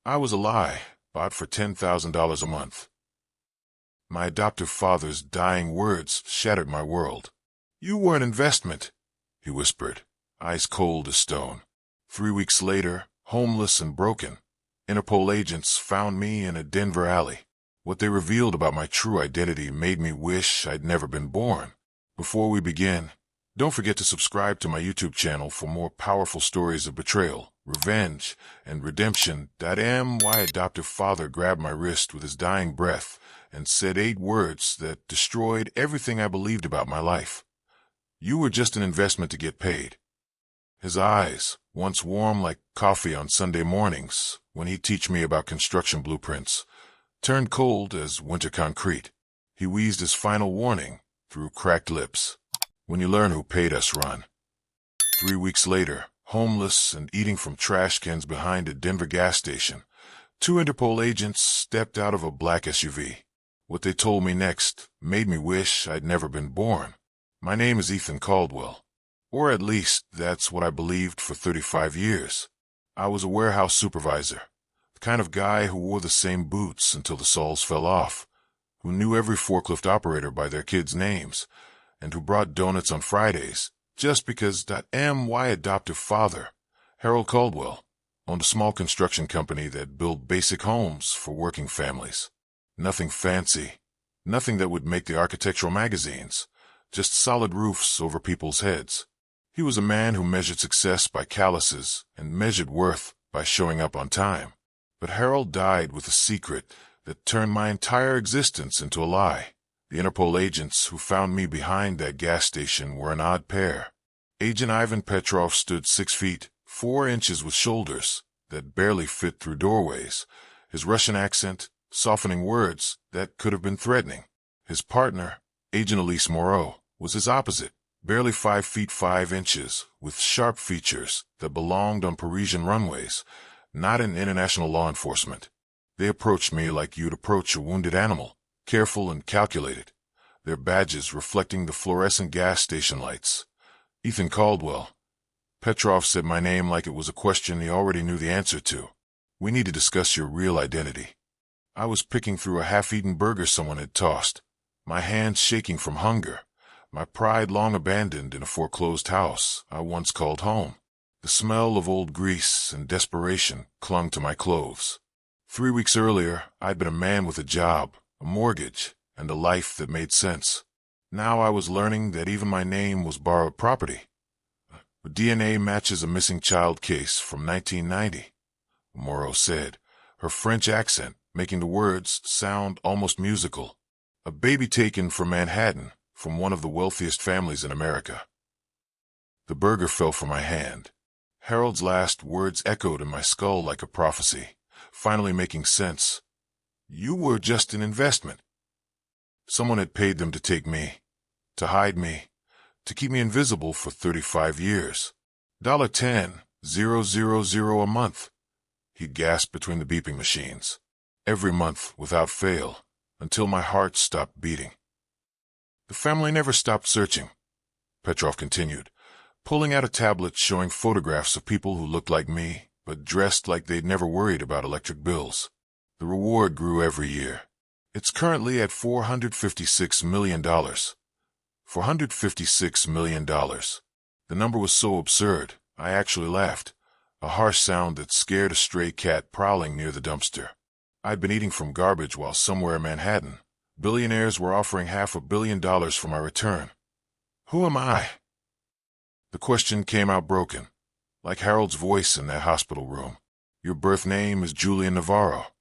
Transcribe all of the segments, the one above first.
I was a lie, bought for $10,000 a month. My adoptive father's dying words shattered my world. "You were an investment," he whispered, eyes cold as stone. 3 weeks later, homeless and broken, Interpol agents found me in a Denver alley. What they revealed about my true identity made me wish I'd never been born. Before we begin, don't forget to subscribe to my YouTube channel for more powerful stories of betrayal, revenge, and redemption. My adoptive father grabbed my wrist with his dying breath and said 8 words that destroyed everything I believed about my life. "You were just an investment to get paid." His eyes, once warm like coffee on Sunday mornings when he'd teach me about construction blueprints, turned cold as winter concrete. He wheezed his final warning through cracked lips. "When you learn who paid us, run." 3 weeks later, homeless and eating from trash cans behind a Denver gas station, 2 Interpol agents stepped out of a black SUV. What they told me next made me wish I'd never been born. My name is Ethan Caldwell. Or at least that's what I believed for 35 years. I was a warehouse supervisor, the kind of guy who wore the same boots until the soles fell off, who knew every forklift operator by their kids' names, and who brought donuts on Fridays just because my adoptive father, Harold Caldwell, owned a small construction company that built basic homes for working families. Nothing fancy, nothing that would make the architectural magazines, just solid roofs over people's heads. He was a man who measured success by calluses and measured worth by showing up on time. But Harold died with a secret that turned my entire existence into a lie. The Interpol agents who found me behind that gas station were an odd pair. Agent Ivan Petrov stood 6 feet, 4 inches with shoulders that barely fit through doorways, his Russian accent softening words that could have been threatening. His partner, Agent Elise Moreau, was his opposite, barely 5 feet 5 inches, with sharp features that belonged on Parisian runways, not in international law enforcement. They approached me like you'd approach a wounded animal, careful and calculated, their badges reflecting the fluorescent gas station lights. "Ethan Caldwell." Petrov said my name like it was a question he already knew the answer to. "We need to discuss your real identity." I was picking through a half-eaten burger someone had tossed, my hands shaking from hunger, my pride long abandoned in a foreclosed house I once called home. The smell of old grease and desperation clung to my clothes. 3 weeks earlier, I'd been a man with a job, a mortgage, and a life that made sense. Now I was learning that even my name was borrowed property. The DNA matches a missing child case from 1990, Moreau said, her French accent making the words sound almost musical. "A baby taken from Manhattan, from one of the wealthiest families in America." The burger fell from my hand. Harold's last words echoed in my skull like a prophecy, finally making sense. "You were just an investment." Someone had paid them to take me, to hide me, to keep me invisible for 35 years. $10,000 a month. He gasped between the beeping machines. Every month, without fail, until my heart stopped beating. "The family never stopped searching," Petrov continued, pulling out a tablet showing photographs of people who looked like me, but dressed like they'd never worried about electric bills. "The reward grew every year. It's currently at $456 million. $456 million. The number was so absurd, I actually laughed, a harsh sound that scared a stray cat prowling near the dumpster. I'd been eating from garbage while somewhere in Manhattan, billionaires were offering $500 million for my return. Who am I? The question came out broken, like Harold's voice in that hospital room. Your birth name is Julian Navarro.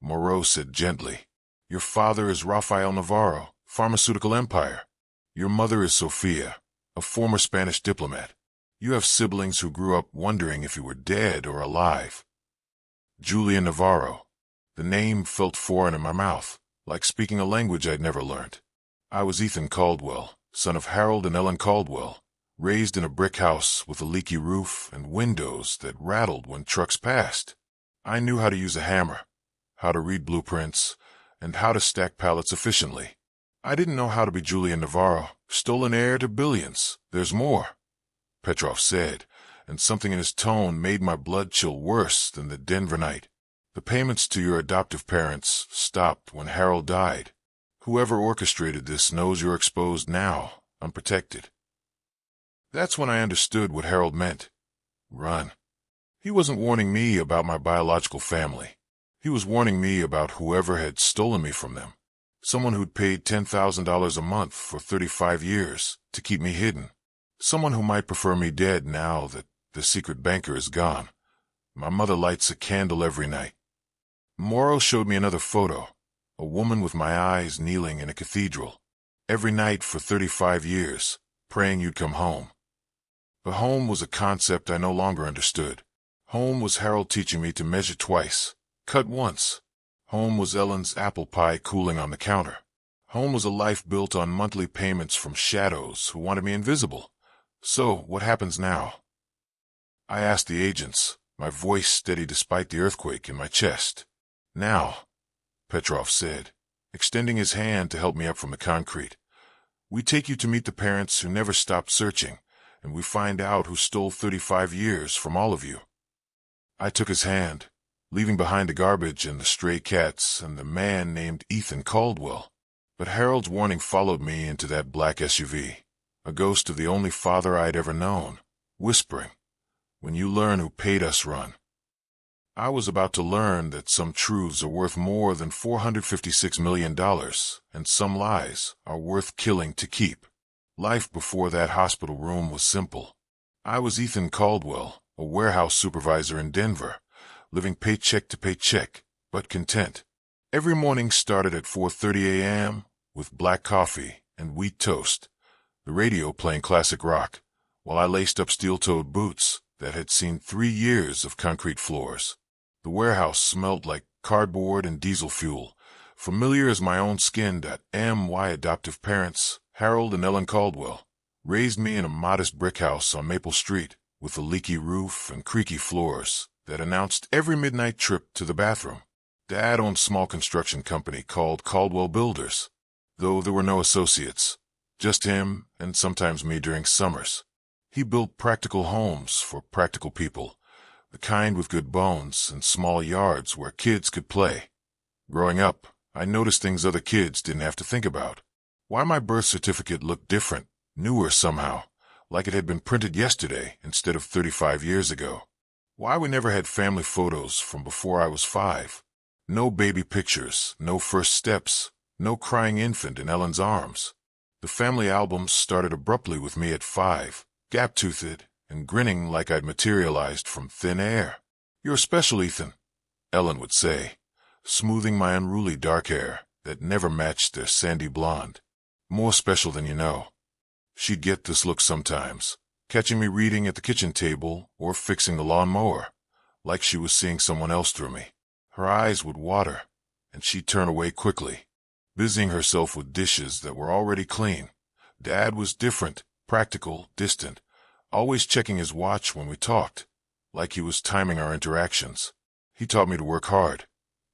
Moreau said gently. Your father is Rafael Navarro, pharmaceutical empire. Your mother is Sofia, a former Spanish diplomat. You have siblings who grew up wondering if you were dead or alive. Julian Navarro. The name felt foreign in my mouth, like speaking a language I'd never learned. I was Ethan Caldwell, son of Harold and Ellen Caldwell, raised in a brick house with a leaky roof and windows that rattled when trucks passed. I knew how to use a hammer, how to read blueprints, and how to stack pallets efficiently. I didn't know how to be Julian Navarro, stolen heir to billions. There's more, Petrov said, and something in his tone made my blood chill worse than the Denver night. The payments to your adoptive parents stopped when Harold died. Whoever orchestrated this knows you're exposed now, unprotected. That's when I understood what Harold meant. Run. He wasn't warning me about my biological family. He was warning me about whoever had stolen me from them. Someone who'd paid $10,000 a month for 35 years to keep me hidden. Someone who might prefer me dead now that the secret banker is gone. My mother lights a candle every night. Morrow showed me another photo, a woman with my eyes kneeling in a cathedral. Every night for 35 years, praying you'd come home. But home was a concept I no longer understood. Home was Harold teaching me to measure twice, cut once. Home was Ellen's apple pie cooling on the counter. Home was a life built on monthly payments from shadows who wanted me invisible. So, what happens now? I asked the agents, my voice steady despite the earthquake in my chest. Now, Petrov said, extending his hand to help me up from the concrete. We take you to meet the parents who never stopped searching, and we find out who stole 35 years from all of you. I took his hand, leaving behind the garbage and the stray cats and the man named Ethan Caldwell. But Harold's warning followed me into that black SUV, a ghost of the only father I'd ever known, whispering, "When you learn who paid us, run." I was about to learn that some truths are worth more than $456 million, and some lies are worth killing to keep. Life before that hospital room was simple. I was Ethan Caldwell, a warehouse supervisor in Denver, living paycheck to paycheck, but content. Every morning started at 4:30 a.m. with black coffee and wheat toast, the radio playing classic rock, while I laced up steel-toed boots that had seen 3 years of concrete floors. The warehouse smelled like cardboard and diesel fuel, familiar as my own skin. My adoptive parents, Harold and Ellen Caldwell, raised me in a modest brick house on Maple Street with a leaky roof and creaky floors that announced every midnight trip to the bathroom. Dad owned a small construction company called Caldwell Builders, though there were no associates, just him and sometimes me during summers. He built practical homes for practical people, the kind with good bones and small yards where kids could play. Growing up, I noticed things other kids didn't have to think about. Why my birth certificate looked different, newer somehow, like it had been printed yesterday instead of 35 years ago. Why we never had family photos from before I was 5. No baby pictures, no first steps, no crying infant in Ellen's arms. The family albums started abruptly with me at 5, gap-toothed and grinning like I'd materialized from thin air. "You're special, Ethan," Ellen would say, smoothing my unruly dark hair that never matched their sandy blonde. "More special than you know." She'd get this look sometimes, catching me reading at the kitchen table or fixing the lawn mower, like she was seeing someone else through me. Her eyes would water, and she'd turn away quickly, busying herself with dishes that were already clean. Dad was different, practical, distant, always checking his watch when we talked, like he was timing our interactions. He taught me to work hard,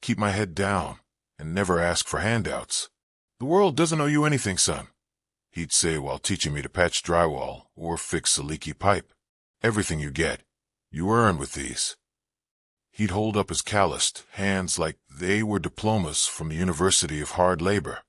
keep my head down, and never ask for handouts. "The world doesn't owe you anything, son," he'd say while teaching me to patch drywall or fix a leaky pipe. "Everything you get, you earn with these." He'd hold up his calloused hands like they were diplomas from the University of Hard Labor.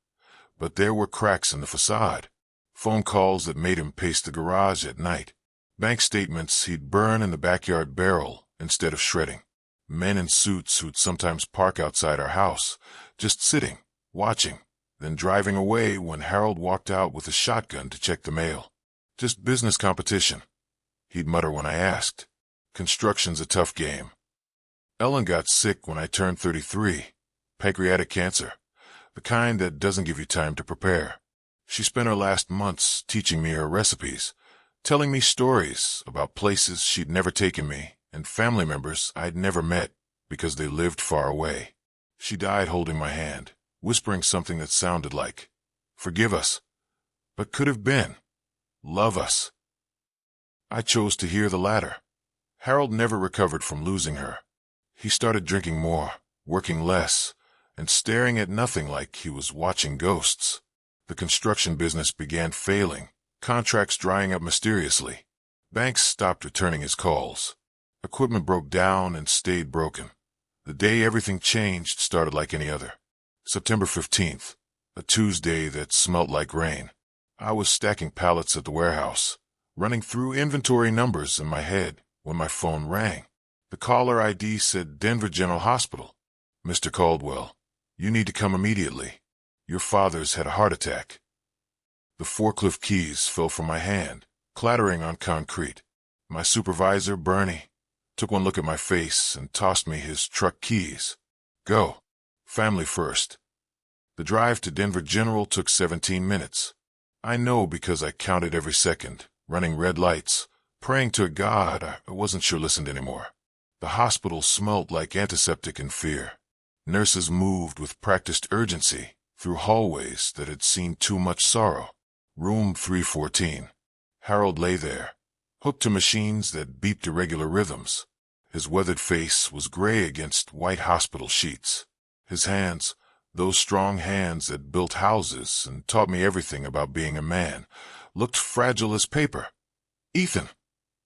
But there were cracks in the facade, phone calls that made him pace the garage at night, bank statements he'd burn in the backyard barrel instead of shredding, men in suits who'd sometimes park outside our house, just sitting, watching, then driving away when Harold walked out with a shotgun to check the mail. "Just business competition," he'd mutter when I asked. "Construction's a tough game." Ellen got sick when I turned 33, pancreatic cancer, the kind that doesn't give you time to prepare. She spent her last months teaching me her recipes, telling me stories about places she'd never taken me and family members I'd never met because they lived far away. She died holding my hand, whispering something that sounded like, "Forgive us," but could have been, "Love us." I chose to hear the latter. Harold never recovered from losing her. He started drinking more, working less, and staring at nothing like he was watching ghosts. The construction business began failing, contracts drying up mysteriously. Banks stopped returning his calls. Equipment broke down and stayed broken. The day everything changed started like any other. September 15th, a Tuesday that smelt like rain. I was stacking pallets at the warehouse, running through inventory numbers in my head when my phone rang. The caller ID said Denver General Hospital. Mr. Caldwell, you need to come immediately. Your father's had a heart attack. The forklift keys fell from my hand, clattering on concrete. My supervisor, Bernie, took one look at my face and tossed me his truck keys. Go. Family first. The drive to Denver General took 17 minutes. I know because I counted every second, running red lights, praying to a God I wasn't sure listened anymore. The hospital smelt like antiseptic and fear. Nurses moved with practiced urgency through hallways that had seen too much sorrow. Room 314. Harold lay there, hooked to machines that beeped irregular rhythms. His weathered face was gray against white hospital sheets. His hands, those strong hands that built houses and taught me everything about being a man, looked fragile as paper. Ethan,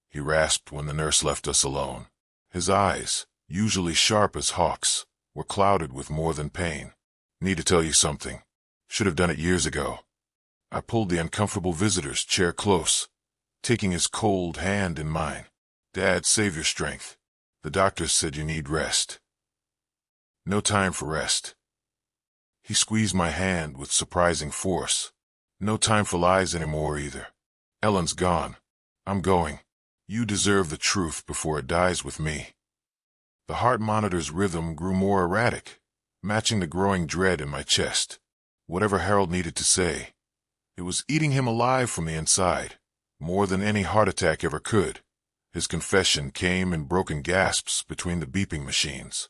he rasped when the nurse left us alone. His eyes, usually sharp as hawks, were clouded with more than pain. Need to tell you something. Should have done it years ago. I pulled the uncomfortable visitor's chair close, taking his cold hand in mine. Dad, save your strength. The doctor said you need rest. No time for rest. He squeezed my hand with surprising force. No time for lies anymore either. Ellen's gone. I'm going. You deserve the truth before it dies with me. The heart monitor's rhythm grew more erratic, matching the growing dread in my chest. Whatever Harold needed to say, it was eating him alive from the inside, more than any heart attack ever could. His confession came in broken gasps between the beeping machines.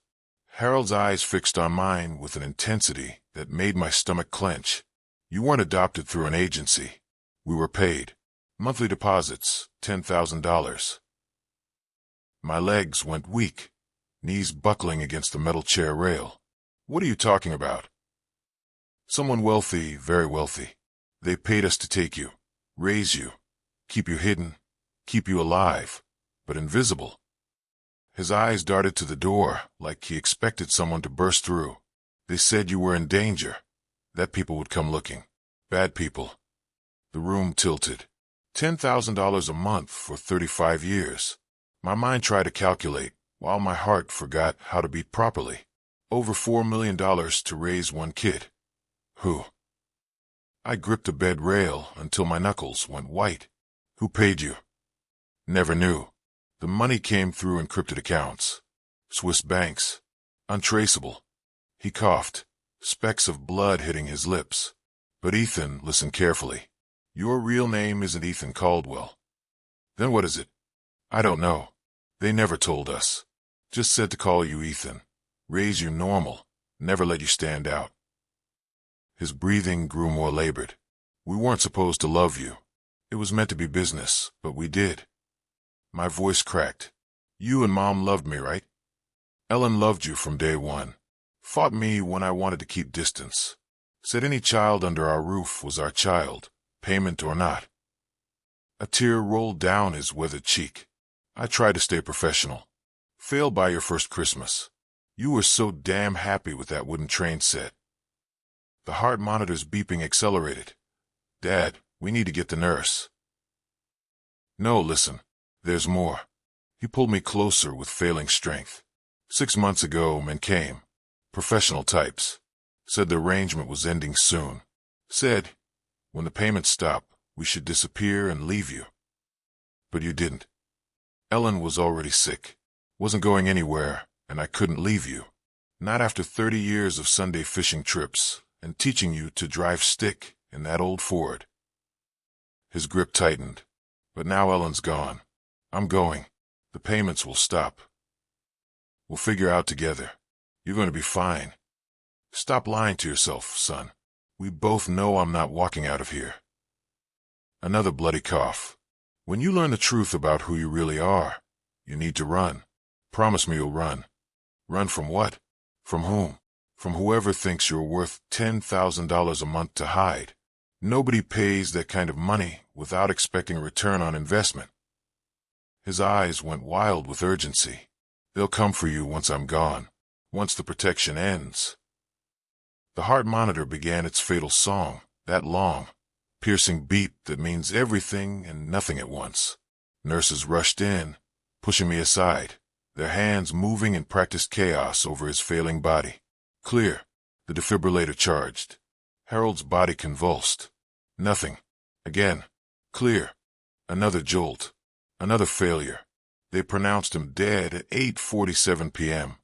Harold's eyes fixed on mine with an intensity that made my stomach clench. You weren't adopted through an agency. We were paid. Monthly deposits, $10,000. My legs went weak, knees buckling against the metal chair rail. What are you talking about? Someone wealthy, very wealthy. They paid us to take you, raise you, keep you hidden, keep you alive, but invisible. His eyes darted to the door like he expected someone to burst through. They said you were in danger, that people would come looking. Bad people. The room tilted. $10,000 a month for 35 years. My mind tried to calculate, while my heart forgot how to beat properly. Over $4 million to raise one kid. Who? I gripped a bed rail until my knuckles went white. Who paid you? Never knew. The money came through encrypted accounts. Swiss banks. Untraceable. He coughed, specks of blood hitting his lips. But Ethan, listen carefully. Your real name isn't Ethan Caldwell. Then what is it? I don't know. They never told us. Just said to call you Ethan. Raise you normal. Never let you stand out. His breathing grew more labored. We weren't supposed to love you. It was meant to be business, but we did. My voice cracked. You and Mom loved me, right? Ellen loved you from day one. Fought me when I wanted to keep distance. Said any child under our roof was our child, payment or not. A tear rolled down his weathered cheek. I tried to stay professional. Failed by your first Christmas. You were so damn happy with that wooden train set. The heart monitor's beeping accelerated. Dad, we need to get the nurse. No, listen. There's more. He pulled me closer with failing strength. 6 months ago, men came. Professional types. Said the arrangement was ending soon. Said, when the payments stop, we should disappear and leave you. But you didn't. Ellen was already sick. Wasn't going anywhere, and I couldn't leave you. Not after 30 years of Sunday fishing trips and teaching you to drive stick in that old Ford. His grip tightened. But now Ellen's gone. I'm going. The payments will stop. We'll figure out together. You're going to be fine. Stop lying to yourself, son. We both know I'm not walking out of here. Another bloody cough. When you learn the truth about who you really are, you need to run. Promise me you'll run. Run from what? From whom? From whoever thinks you're worth $10,000 a month to hide. Nobody pays that kind of money without expecting a return on investment. His eyes went wild with urgency. They'll come for you once I'm gone. once the protection ends. The heart monitor began its fatal song, that long, piercing beep that means everything and nothing at once. Nurses rushed in, pushing me aside, their hands moving in practiced chaos over his failing body. Clear. The defibrillator charged. Harold's body convulsed. Nothing. Again. Clear. Another jolt. Another failure. They pronounced him dead at 8:47 p.m.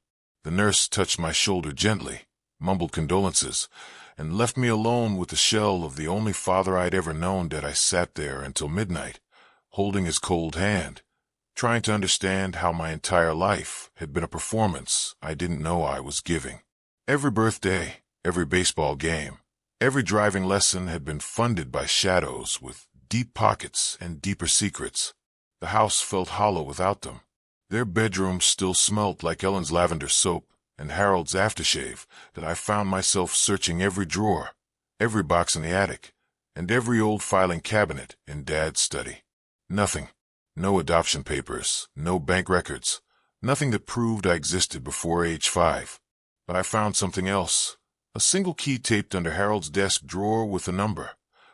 The nurse touched my shoulder gently, mumbled condolences, and left me alone with the shell of the only father I'd ever known. That I sat there until midnight, holding his cold hand, trying to understand how my entire life had been a performance I didn't know I was giving. Every birthday, every baseball game, every driving lesson had been funded by shadows with deep pockets and deeper secrets. The house felt hollow without them. Their bedroom still smelt like Ellen's lavender soap and Harold's aftershave. That I found myself searching every drawer, every box in the attic, and every old filing cabinet in Dad's study. Nothing. No adoption papers, no bank records, nothing that proved I existed before age 5. But I found something else. A single key taped under Harold's desk drawer with a number.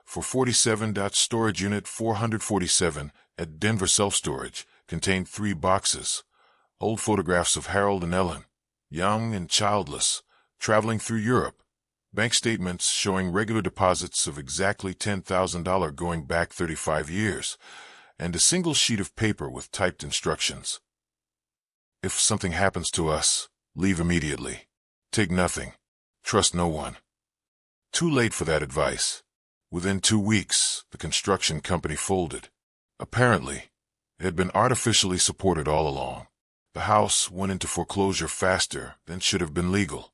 For 47. Storage Unit 447 at Denver Self-Storage contained 3 boxes. Old photographs of Harold and Ellen, young and childless, traveling through Europe. Bank statements showing regular deposits of exactly $10,000 going back 35 years. And a single sheet of paper with typed instructions. If something happens to us, leave immediately. Take nothing. Trust no one. Too late for that advice. Within 2 weeks, the construction company folded. Apparently, it had been artificially supported all along. The house went into foreclosure faster than should have been legal.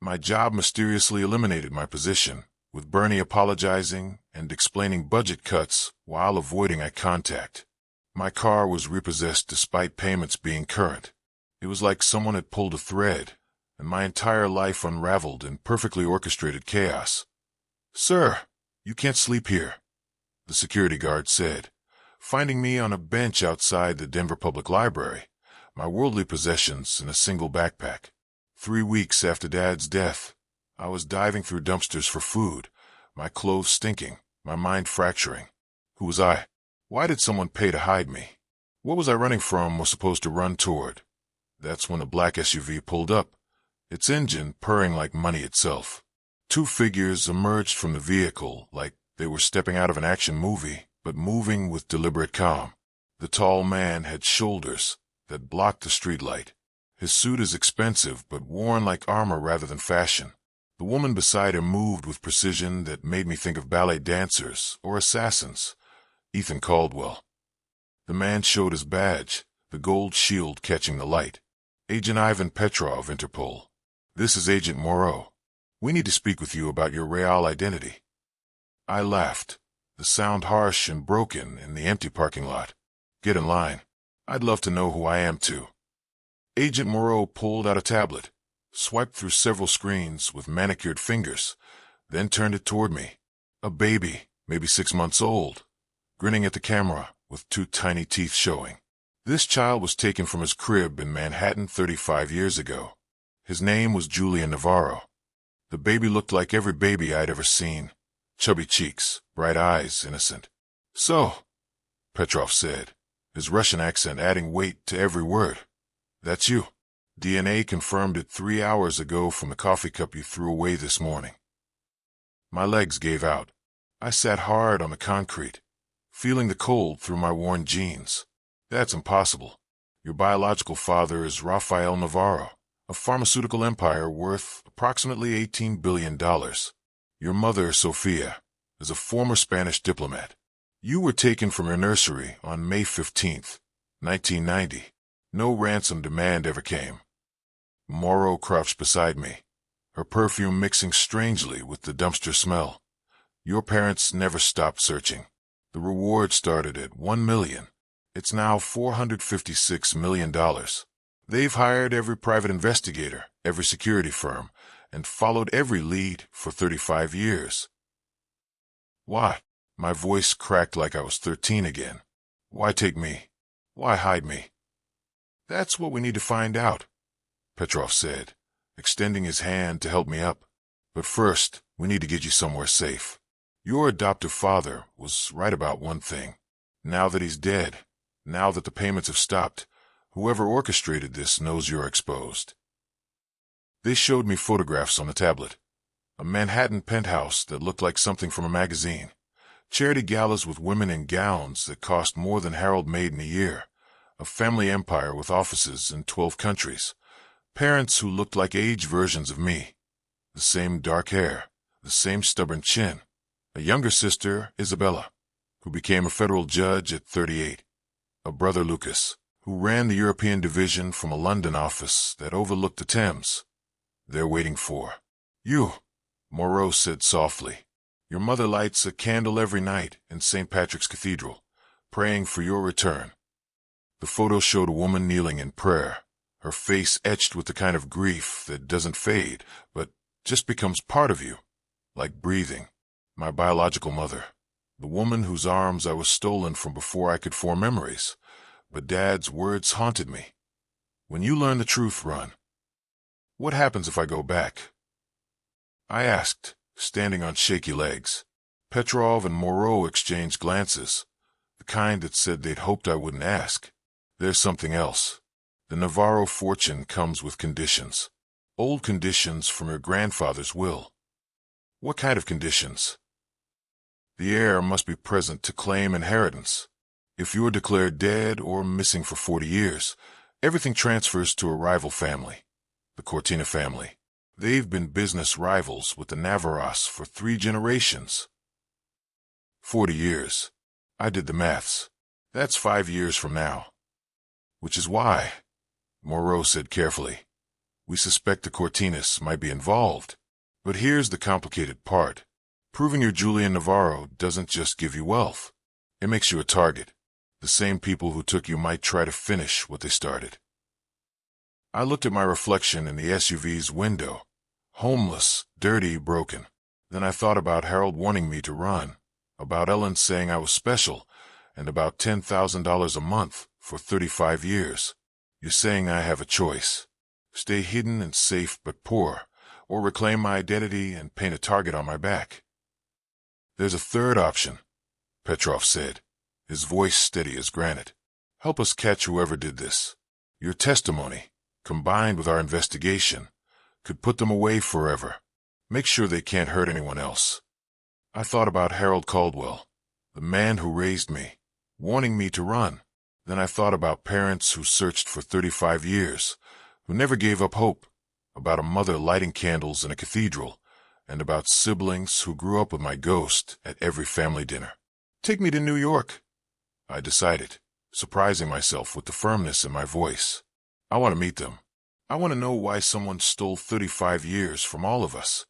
My job mysteriously eliminated my position, with Bernie apologizing and explaining budget cuts while avoiding eye contact. My car was repossessed despite payments being current. It was like someone had pulled a thread, and my entire life unraveled in perfectly orchestrated chaos. "Sir, you can't sleep here," the security guard said, finding me on a bench outside the Denver Public Library, my worldly possessions in a single backpack. 3 weeks after Dad's death, I was diving through dumpsters for food, my clothes stinking, my mind fracturing. Who was I? Why did someone pay to hide me? What was I running from or supposed to run toward? That's when a black SUV pulled up, its engine purring like money itself. 2 figures emerged from the vehicle like they were stepping out of an action movie, but moving with deliberate calm. The tall man had shoulders that blocked the streetlight. His suit is expensive but worn like armor rather than fashion. The woman beside him moved with precision that made me think of ballet dancers or assassins. Ethan Caldwell. The man showed his badge, the gold shield catching the light. "Agent Ivan Petrov, Interpol. This is Agent Moreau. We need to speak with you about your real identity." I laughed, the sound harsh and broken in the empty parking lot. "Get in line. I'd love to know who I am too." Agent Moreau pulled out a tablet, swiped through several screens with manicured fingers, then turned it toward me. A baby, maybe 6 months old, grinning at the camera with 2 tiny teeth showing. This child was taken from his crib in Manhattan 35 years ago. His name was Julian Navarro. The baby looked like every baby I'd ever seen. Chubby cheeks, bright eyes, innocent. "So," Petrov said, his Russian accent adding weight to every word. "That's you. DNA confirmed it 3 hours ago from the coffee cup you threw away this morning." My legs gave out. I sat hard on the concrete, feeling the cold through my worn jeans. "That's impossible. Your biological father is Rafael Navarro, a pharmaceutical empire worth approximately $18 billion. Your mother, Sofia, is a former Spanish diplomat. You were taken from your nursery on May 15th, 1990. No ransom demand ever came." Morrow crouched beside me, her perfume mixing strangely with the dumpster smell. "Your parents never stopped searching. The reward started at $1 million. It's now $456 million. They've hired every private investigator, every security firm, and followed every lead for 35 years. Why?" My voice cracked like I was 13 again. "Why take me? Why hide me?" "That's what we need to find out," Petrov said, extending his hand to help me up. But first, we need to get you somewhere safe. Your adoptive father was right about one thing. Now that he's dead, now that the payments have stopped, whoever orchestrated this knows you're exposed. They showed me photographs on the tablet. A Manhattan penthouse that looked like something from a magazine. Charity galas with women in gowns that cost more than Harold made in a year. A family empire with offices in 12 countries. Parents who looked like age versions of me. The same dark hair, the same stubborn chin. A younger sister, Isabella, who became a federal judge at 38. A brother, Lucas, who ran the European division from a London office that overlooked the Thames. They're waiting for you, Moreau said softly. Your mother lights a candle every night in St. Patrick's Cathedral, praying for your return. The photo showed a woman kneeling in prayer, her face etched with the kind of grief that doesn't fade, but just becomes part of you, like breathing. My biological mother, the woman whose arms I was stolen from before I could form memories. But Dad's words haunted me. When you learn the truth, run. What happens if I go back? I asked, standing on shaky legs. Petrov and Moreau exchanged glances, the kind that said they'd hoped I wouldn't ask. There's something else. The Navarro fortune comes with conditions. Old conditions from your grandfather's will. What kind of conditions? The heir must be present to claim inheritance. If you're declared dead or missing for 40 years, everything transfers to a rival family, the Cortina family. They've been business rivals with the Navarros for 3 generations. 40 years. I did the maths. That's 5 years from now. Which is why, Moreau said carefully, we suspect the Cortinas might be involved. But here's the complicated part. Proving you're Julian Navarro doesn't just give you wealth. It makes you a target. The same people who took you might try to finish what they started. I looked at my reflection in the SUV's window. Homeless, dirty, broken. Then I thought about Harold wanting me to run, about Ellen saying I was special, and about $10,000 a month for 35 years. You're saying I have a choice. Stay hidden and safe but poor, or reclaim my identity and paint a target on my back. There's a third option, Petrov said, his voice steady as granite. Help us catch whoever did this. Your testimony, combined with our investigation, could put them away forever. Make sure they can't hurt anyone else. I thought about Harold Caldwell, the man who raised me, warning me to run. Then I thought about parents who searched for 35 years, who never gave up hope, about a mother lighting candles in a cathedral, and about siblings who grew up with my ghost at every family dinner. Take me to New York, I decided, surprising myself with the firmness in my voice. I want to meet them. I want to know why someone stole 35 years from all of us.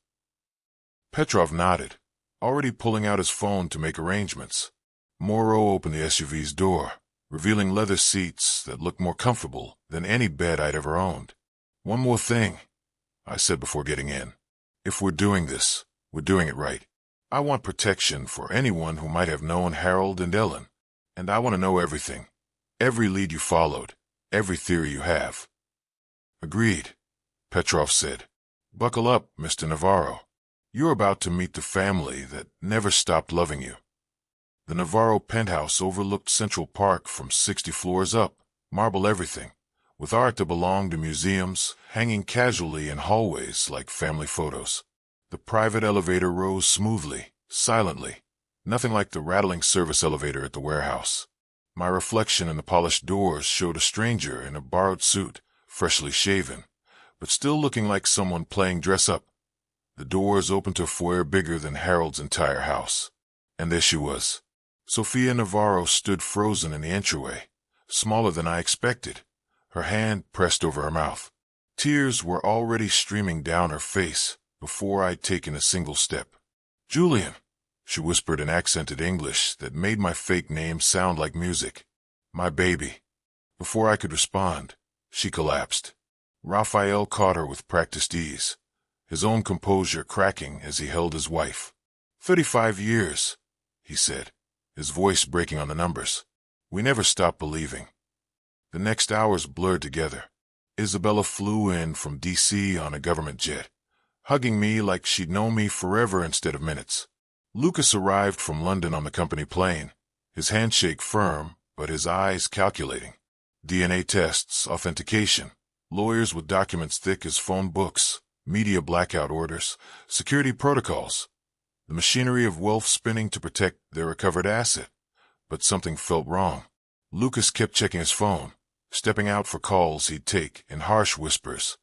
Petrov nodded, already pulling out his phone to make arrangements. Moreau opened the SUV's door, revealing leather seats that looked more comfortable than any bed I'd ever owned. One more thing, I said before getting in. If we're doing this, we're doing it right. I want protection for anyone who might have known Harold and Ellen, and I want to know everything. Every lead you followed, every theory you have. Agreed, Petrov said. Buckle up, Mr. Navarro. You're about to meet the family that never stopped loving you. The Navarro penthouse overlooked Central Park from 60 floors up, marble everything, with art that belonged to museums, hanging casually in hallways like family photos. The private elevator rose smoothly, silently, nothing like the rattling service elevator at the warehouse. My reflection in the polished doors showed a stranger in a borrowed suit, freshly shaven, but still looking like someone playing dress-up. The doors opened to a foyer bigger than Harold's entire house. And there she was. Sophia Navarro stood frozen in the entryway, smaller than I expected, her hand pressed over her mouth. Tears were already streaming down her face before I'd taken a single step. Julian, she whispered in accented English that made my fake name sound like music. My baby. Before I could respond, she collapsed. Raphael caught her with practiced ease, his own composure cracking as he held his wife. 35 years, he said, his voice breaking on the numbers. We never stopped believing. The next hours blurred together. Isabella flew in from D.C. on a government jet, hugging me like she'd known me forever instead of minutes. Lucas arrived from London on the company plane, his handshake firm, but his eyes calculating. DNA tests, authentication, lawyers with documents thick as phone books, media blackout orders, security protocols, the machinery of wealth spinning to protect their recovered asset. But something felt wrong. Lucas kept checking his phone, stepping out for calls he'd take in harsh whispers.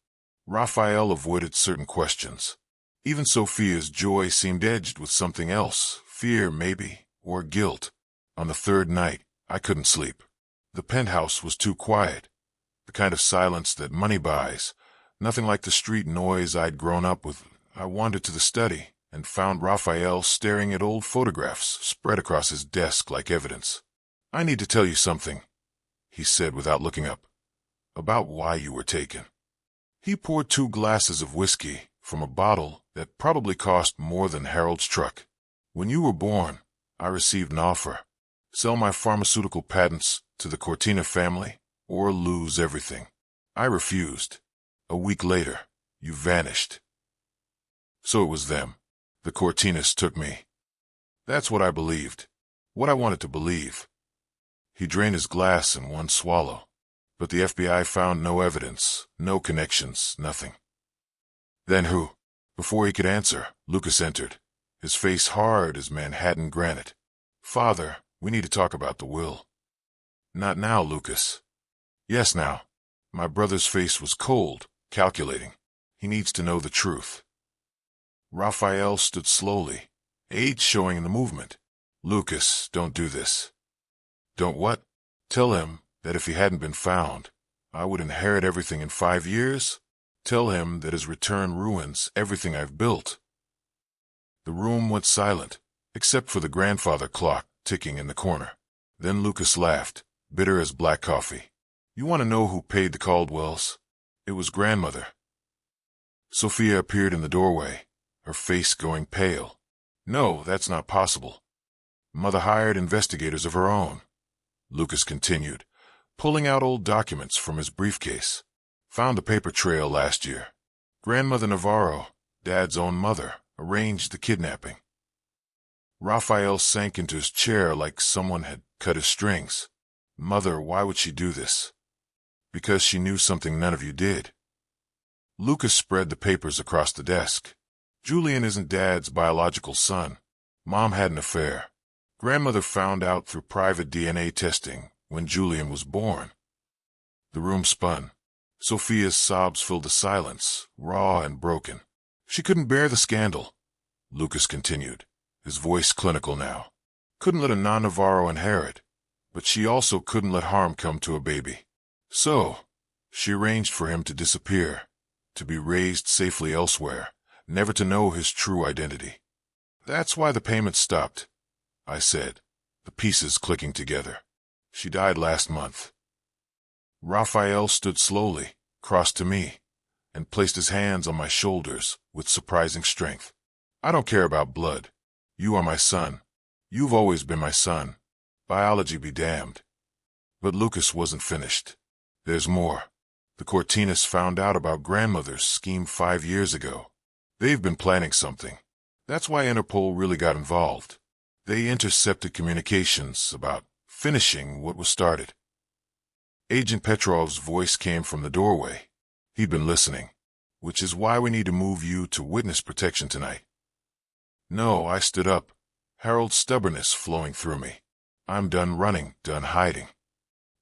Raphael avoided certain questions. Even Sophia's joy seemed edged with something else, fear maybe, or guilt. On the third night, I couldn't sleep. The penthouse was too quiet, the kind of silence that money buys, nothing like the street noise I'd grown up with. I wandered to the study and found Raphael staring at old photographs spread across his desk like evidence. "I need to tell you something," he said without looking up, "about why you were taken." He poured 2 glasses of whiskey from a bottle that probably cost more than Harold's truck. "When you were born, I received an offer. Sell my pharmaceutical patents to the Cortina family or lose everything. I refused. A week later, you vanished. So it was them. The Cortinas took me. That's what I believed. What I wanted to believe." He drained his glass in one swallow. But the FBI found no evidence, no connections, nothing. "Then who?" Before he could answer, Lucas entered, his face hard as Manhattan granite. "Father, we need to talk about the will." "Not now, Lucas." "Yes, now." My brother's face was cold, calculating. He needs to know the truth. Raphael stood slowly, age showing in the movement. "Lucas, don't do this." "Don't what?" "Tell him that if he hadn't been found, I would inherit everything in 5 years. Tell him that his return ruins everything I've built." The room went silent, except for the grandfather clock ticking in the corner. Then Lucas laughed, bitter as black coffee. "You want to know who paid the Caldwells? It was grandmother." Sophia appeared in the doorway, her face going pale. "No, that's not possible. Mother hired investigators of her own," Lucas continued, pulling out old documents from his briefcase. "Found a paper trail last year. Grandmother Navarro, Dad's own mother, arranged the kidnapping." Raphael sank into his chair like someone had cut his strings. "Mother, why would she do this?" "Because she knew something none of you did." Lucas spread the papers across the desk. "Julian isn't Dad's biological son. Mom had an affair. Grandmother found out through private DNA testing when Julian was born." The room spun. Sophia's sobs filled the silence, raw and broken. "She couldn't bear the scandal," Lucas continued, his voice clinical now. "Couldn't let a non-Navarro inherit, but she also couldn't let harm come to a baby. So, she arranged for him to disappear, to be raised safely elsewhere, never to know his true identity. That's why the payments stopped," I said, the pieces clicking together. "She died last month." Raphael stood slowly, crossed to me, and placed his hands on my shoulders with surprising strength. "I don't care about blood. You are my son. You've always been my son. Biology be damned." But Lucas wasn't finished. "There's more. The Cortinas found out about grandmother's scheme 5 years ago. They've been planning something. That's why Interpol really got involved. They intercepted communications about finishing what was started." Agent Petrov's voice came from the doorway. He'd been listening. "Which is why we need to move you to witness protection tonight." "No," I stood up, Harold's stubbornness flowing through me. "I'm done running, done hiding."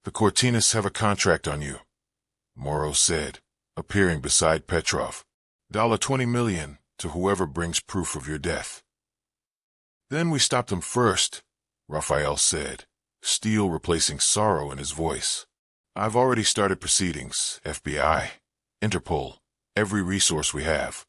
"The Cortinas have a contract on you," Morrow said, appearing beside Petrov. $20 million to whoever brings proof of your death." "Then we stopped them first," Raphael said, steel replacing sorrow in his voice. "I've already started proceedings, FBI, Interpol, every resource we have."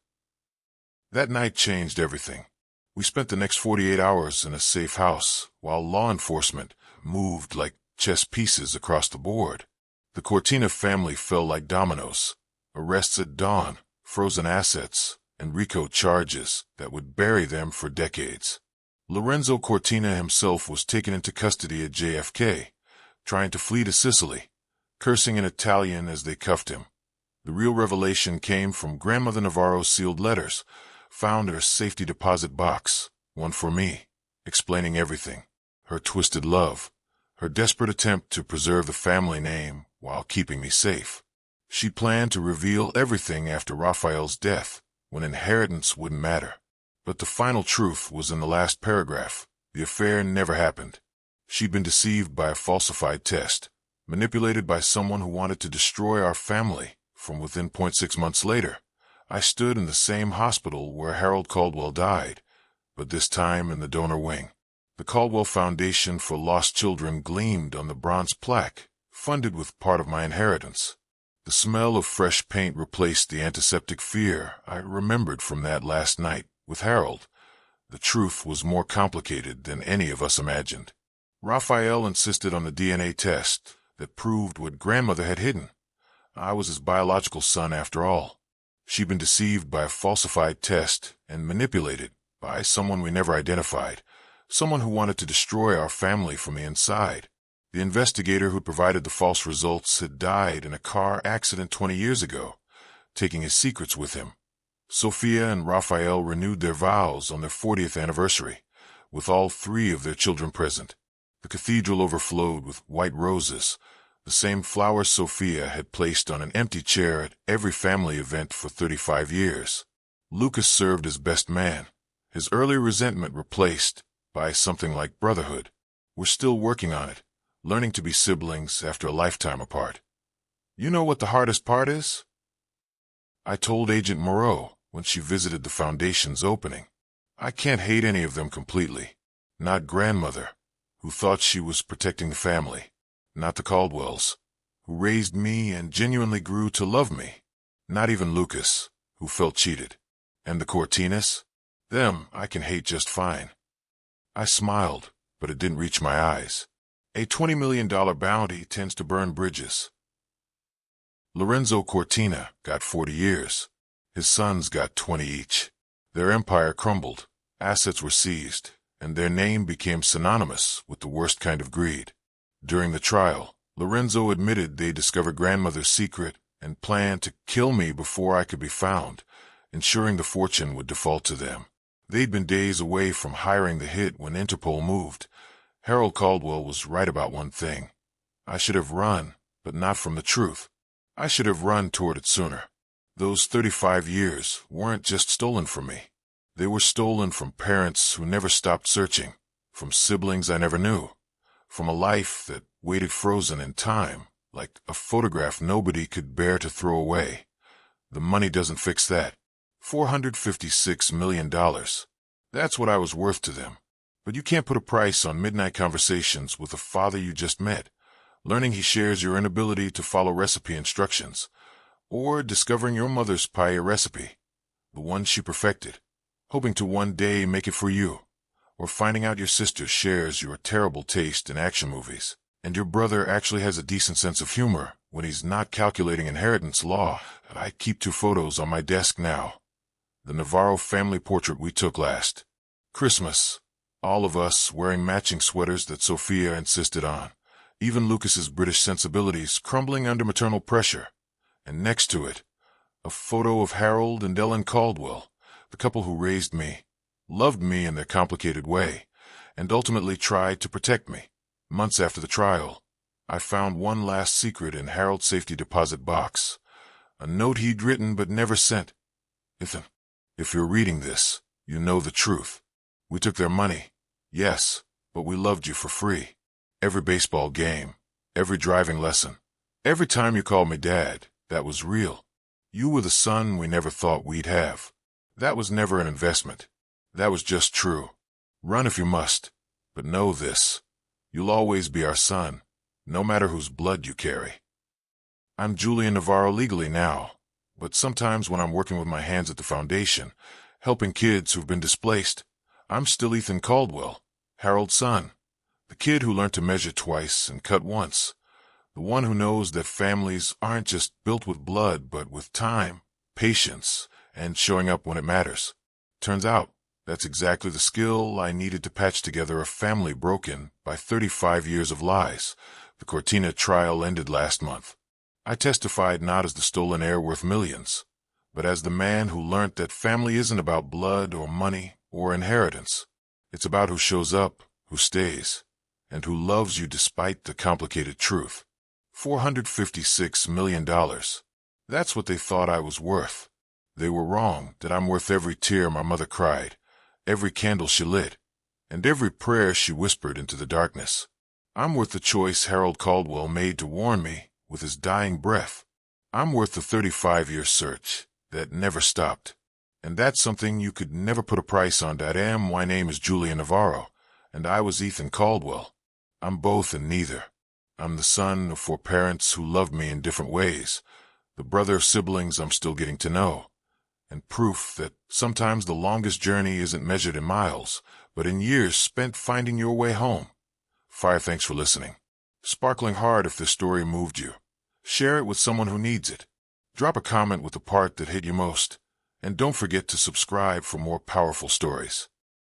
That night changed everything. We spent the next 48 hours in a safe house, while law enforcement moved like chess pieces across the board. The Cortina family fell like dominoes. Arrests at dawn, frozen assets, and RICO charges that would bury them for decades. Lorenzo Cortina himself was taken into custody at JFK, trying to flee to Sicily, cursing in Italian as they cuffed him. The real revelation came from Grandmother Navarro's sealed letters, found her safety deposit box, one for me, explaining everything. Her twisted love, her desperate attempt to preserve the family name while keeping me safe. She planned to reveal everything after Raphael's death, when inheritance wouldn't matter. But the final truth was in the last paragraph. The affair never happened. She'd been deceived by a falsified test, manipulated by someone who wanted to destroy our family. From within 0.6 months later, I stood in the same hospital where Harold Caldwell died, but this time in the donor wing. The Caldwell Foundation for Lost Children gleamed on the bronze plaque, funded with part of my inheritance. The smell of fresh paint replaced the antiseptic fear I remembered from that last night with Harold. The truth was more complicated than any of us imagined. Raphael insisted on the DNA test that proved what Grandmother had hidden. I was his biological son after all. She'd been deceived by a falsified test and manipulated by someone we never identified, someone who wanted to destroy our family from the inside. The investigator who provided the false results had died in a car accident 20 years ago, taking his secrets with him. Sophia and Raphael renewed their vows on their 40th anniversary, with all 3 of their children present. The cathedral overflowed with white roses, the same flowers Sophia had placed on an empty chair at every family event for 35 years. Lucas served as best man, his early resentment replaced by something like brotherhood. We're still working on it, learning to be siblings after a lifetime apart. You know what the hardest part is? I told Agent Moreau when she visited the Foundation's opening. I can't hate any of them completely. Not Grandmother, who thought she was protecting the family. Not the Caldwells, who raised me and genuinely grew to love me. Not even Lucas, who felt cheated. And the Cortinas? Them I can hate just fine. I smiled, but it didn't reach my eyes. A $20 million bounty tends to burn bridges. Lorenzo Cortina got 40 years. His sons got 20 each. Their empire crumbled, assets were seized, and their name became synonymous with the worst kind of greed. During the trial, Lorenzo admitted they discovered Grandmother's secret and planned to kill me before I could be found, ensuring the fortune would default to them. They'd been days away from hiring the hit when Interpol moved. Harold Caldwell was right about one thing. I should have run, but not from the truth. I should have run toward it sooner. Those 35 years weren't just stolen from me. They were stolen from parents who never stopped searching, from siblings I never knew, from a life that waited frozen in time, like a photograph nobody could bear to throw away. The money doesn't fix that. $456 million. That's what I was worth to them. But you can't put a price on midnight conversations with a father you just met, learning he shares your inability to follow recipe instructions, or discovering your mother's paella recipe, the one she perfected, hoping to one day make it for you, or finding out your sister shares your terrible taste in action movies, and your brother actually has a decent sense of humor when he's not calculating inheritance law. I keep 2 photos on my desk now. The Navarro family portrait we took last Christmas, all of us wearing matching sweaters that Sophia insisted on, even Lucas's British sensibilities crumbling under maternal pressure. And next to it, a photo of Harold and Ellen Caldwell, the couple who raised me, loved me in their complicated way, and ultimately tried to protect me. Months after the trial, I found one last secret in Harold's safety deposit box, a note he'd written but never sent. Ethan, if you're reading this, you know the truth. We took their money, yes, but we loved you for free. Every baseball game, every driving lesson, every time you called me Dad, that was real. You were the son we never thought we'd have. That was never an investment. That was just true. Run if you must, but know this. You'll always be our son, no matter whose blood you carry. I'm Julian Navarro legally now, but sometimes when I'm working with my hands at the Foundation, helping kids who've been displaced, I'm still Ethan Caldwell, Harold's son, the kid who learned to measure twice and cut once, the one who knows that families aren't just built with blood but with time, patience, and showing up when it matters. Turns out, that's exactly the skill I needed to patch together a family broken by 35 years of lies. The Cortina trial ended last month. I testified not as the stolen heir worth millions, but as the man who learnt that family isn't about blood or money or inheritance. It's about who shows up, who stays, and who loves you despite the complicated truth. $456 million. That's what they thought I was worth. They were wrong that I'm worth every tear my mother cried, every candle she lit, and every prayer she whispered into the darkness. I'm worth the choice Harold Caldwell made to warn me with his dying breath. I'm worth the 35-year search that never stopped. And that's something you could never put a price on. My name is Julian Navarro, and I was Ethan Caldwell. I'm both and neither. I'm the son of 4 parents who loved me in different ways, the brother of siblings I'm still getting to know, and proof that sometimes the longest journey isn't measured in miles, but in years spent finding your way home. Fire, thanks for listening. Sparkling hard if this story moved you. Share it with someone who needs it. Drop a comment with the part that hit you most, and don't forget to subscribe for more powerful stories.